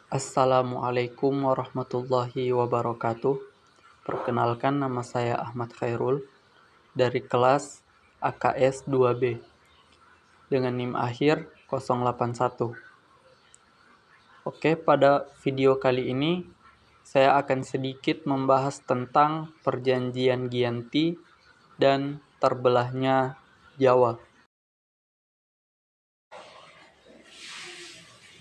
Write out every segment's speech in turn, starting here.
Assalamualaikum warahmatullahi wabarakatuh. Perkenalkan, nama saya Ahmad Khairul dari kelas AKS 2B dengan NIM akhir 081. Oke, pada video kali ini saya akan sedikit membahas tentang Perjanjian Giyanti dan terbelahnya Jawa.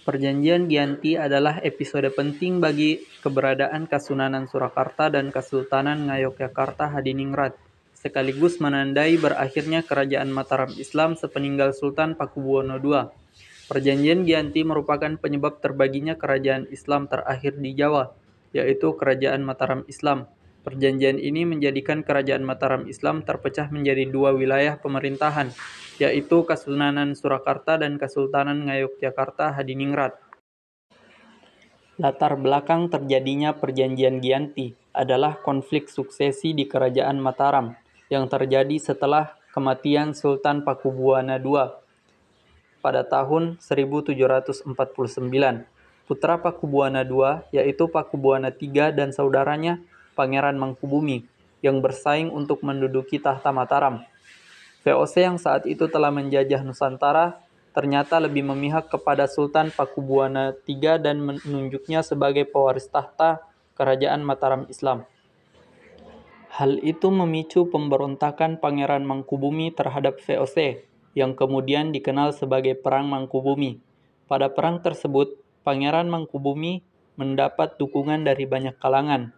Perjanjian Giyanti adalah episode penting bagi keberadaan Kasunanan Surakarta dan Kesultanan Ngayogyakarta Hadiningrat, sekaligus menandai berakhirnya Kerajaan Mataram Islam sepeninggal Sultan Pakubuwono II. Perjanjian Giyanti merupakan penyebab terbaginya kerajaan Islam terakhir di Jawa, yaitu Kerajaan Mataram Islam. Perjanjian ini menjadikan Kerajaan Mataram Islam terpecah menjadi dua wilayah pemerintahan, yaitu Kasunanan Surakarta dan Kesultanan Ngayogyakarta Hadiningrat. Latar belakang terjadinya Perjanjian Giyanti adalah konflik suksesi di Kerajaan Mataram yang terjadi setelah kematian Sultan Pakubuwono II pada tahun 1749. Putra Pakubuwono II, yaitu Pakubuwono III dan saudaranya Pangeran Mangkubumi, yang bersaing untuk menduduki tahta Mataram. VOC yang saat itu telah menjajah Nusantara ternyata lebih memihak kepada Sultan Pakubuwono III dan menunjuknya sebagai pewaris tahta Kerajaan Mataram Islam. Hal itu memicu pemberontakan Pangeran Mangkubumi terhadap VOC, yang kemudian dikenal sebagai Perang Mangkubumi. Pada perang tersebut, Pangeran Mangkubumi mendapat dukungan dari banyak kalangan,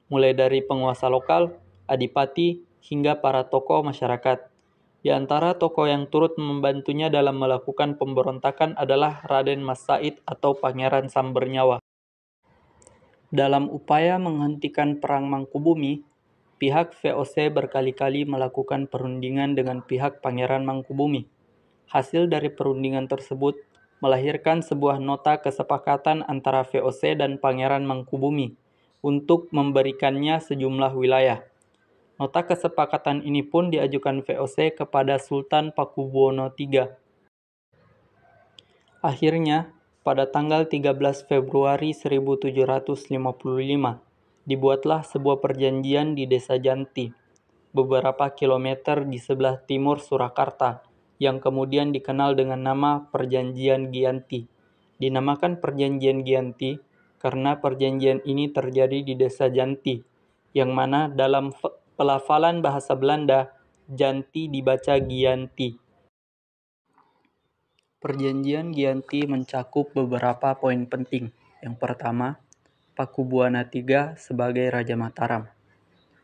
mulai dari penguasa lokal, adipati, hingga para tokoh masyarakat. Di antara tokoh yang turut membantunya dalam melakukan pemberontakan adalah Raden Mas Said atau Pangeran Sambernyawa. Dalam upaya menghentikan Perang Mangkubumi, pihak VOC berkali-kali melakukan perundingan dengan pihak Pangeran Mangkubumi. Hasil dari perundingan tersebut melahirkan sebuah nota kesepakatan antara VOC dan Pangeran Mangkubumi untuk memberikannya sejumlah wilayah. Nota kesepakatan ini pun diajukan VOC kepada Sultan Pakubuwono III. Akhirnya, pada tanggal 13 Februari 1755, dibuatlah sebuah perjanjian di Desa Janti, beberapa kilometer di sebelah timur Surakarta, yang kemudian dikenal dengan nama Perjanjian Giyanti. Dinamakan Perjanjian Giyanti karena perjanjian ini terjadi di Desa Janti, yang mana dalam pelafalan bahasa Belanda, Janti dibaca Giyanti. Perjanjian Giyanti mencakup beberapa poin penting. Yang pertama, Pakubuwono III sebagai Raja Mataram.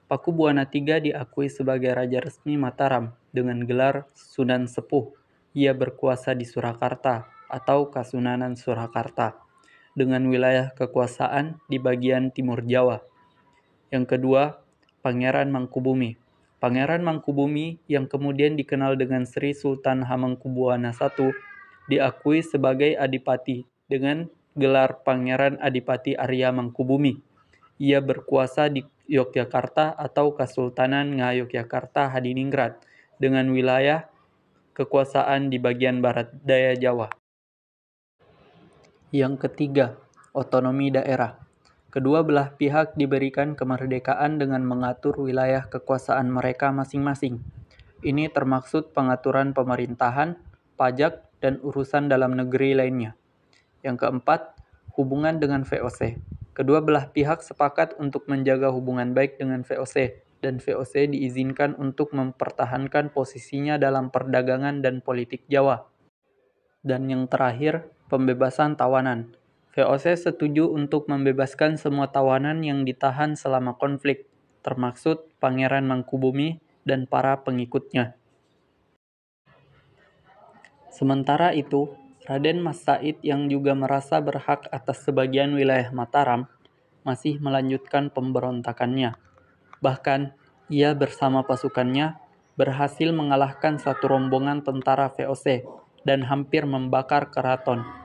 Pakubuwono III diakui sebagai Raja resmi Mataram dengan gelar Sunan Sepuh. Ia berkuasa di Surakarta atau Kasunanan Surakarta, dengan wilayah kekuasaan di bagian timur Jawa. Yang kedua, Pangeran Mangkubumi. Pangeran Mangkubumi yang kemudian dikenal dengan Sri Sultan Hamengkubuwono I diakui sebagai adipati dengan gelar Pangeran Adipati Arya Mangkubumi. Ia berkuasa di Yogyakarta atau Kesultanan Ngayogyakarta Hadiningrat dengan wilayah kekuasaan di bagian barat daya Jawa. Yang ketiga, otonomi daerah. Kedua belah pihak diberikan kemerdekaan dengan mengatur wilayah kekuasaan mereka masing-masing. Ini termaksud pengaturan pemerintahan, pajak, dan urusan dalam negeri lainnya. Yang keempat, hubungan dengan VOC. Kedua belah pihak sepakat untuk menjaga hubungan baik dengan VOC, dan VOC diizinkan untuk mempertahankan posisinya dalam perdagangan dan politik Jawa. Dan yang terakhir, pembebasan tawanan. VOC setuju untuk membebaskan semua tawanan yang ditahan selama konflik, termaksud Pangeran Mangkubumi dan para pengikutnya. Sementara itu, Raden Mas Said yang juga merasa berhak atas sebagian wilayah Mataram masih melanjutkan pemberontakannya. Bahkan, ia bersama pasukannya berhasil mengalahkan satu rombongan tentara VOC dan hampir membakar keraton.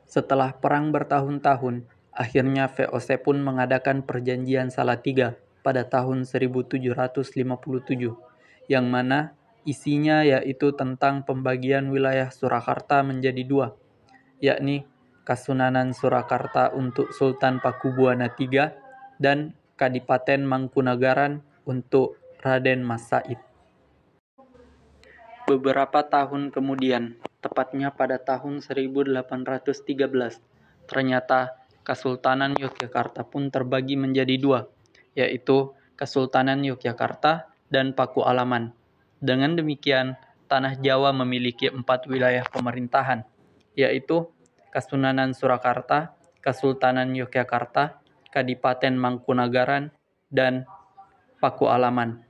Setelah perang bertahun-tahun, akhirnya VOC pun mengadakan Perjanjian Salatiga pada tahun 1757, yang mana isinya yaitu tentang pembagian wilayah Surakarta menjadi dua, yakni Kasunanan Surakarta untuk Sultan Pakubuwana III dan Kadipaten Mangkunagaran untuk Raden Mas Said. Beberapa tahun kemudian, tepatnya pada tahun 1813, ternyata Kesultanan Yogyakarta pun terbagi menjadi dua, yaitu Kesultanan Yogyakarta dan Pakualaman. Dengan demikian, Tanah Jawa memiliki 4 wilayah pemerintahan, yaitu Kasunanan Surakarta, Kesultanan Yogyakarta, Kadipaten Mangkunagaran, dan Pakualaman.